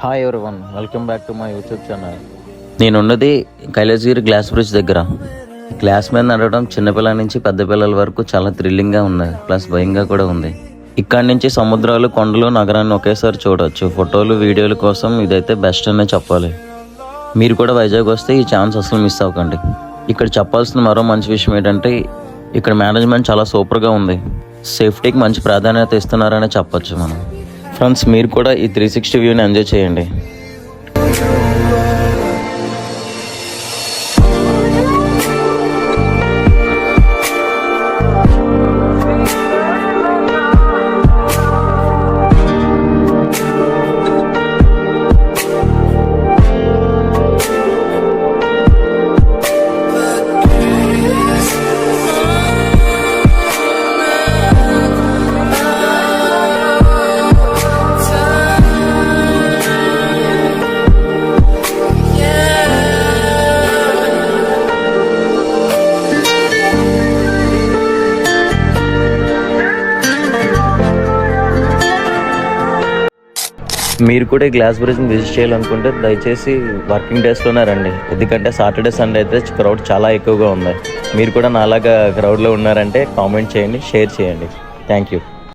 Hi everyone, welcome back to my YouTube channel. నేనున్నది Kailasagiri glass bridge దగ్గర. Glass మీద నడవడం చిన్నపిల్లల నుంచి పెద్ద పిల్లల వరకు చాలా థ్రిల్లింగ్గా ఉంది, ప్లస్ భయంగా కూడా ఉంది. ఇక్కడి నుంచి సముద్రాలు, కొండలు, నగరాన్ని ఒకేసారి చూడవచ్చు. ఫోటోలు, వీడియోల కోసం ఇదైతే బెస్ట్ అనే చెప్పాలి. మీరు కూడా వైజాగ్ వస్తే ఈ ఛాన్స్ అసలు మిస్ అవ్వకండి. ఇక్కడ చెప్పాల్సిన మరో మంచి విషయం ఏంటంటే ఇక్కడ మేనేజ్మెంట్ చాలా సూపర్గా ఉంది. సేఫ్టీకి మంచి ప్రాధాన్యత ఇస్తున్నారనే చెప్పొచ్చు మనం. ఫ్రెండ్స్, మీరు కూడా ఈ 360 వ్యూని ఎంజాయ్ చేయండి. మీరు కూడా ఈ గ్లాస్ బ్రిడ్జ్ని విజిట్ చేయాలనుకుంటే దయచేసి వర్కింగ్ డేస్లోనే రండి. ఎందుకంటే సాటర్డే, సండే అయితే క్రౌడ్ చాలా ఎక్కువగా ఉంది. మీరు కూడా నాలాగా క్రౌడ్లో ఉన్నారంటే కామెంట్ చేయండి, షేర్ చేయండి. Thank you.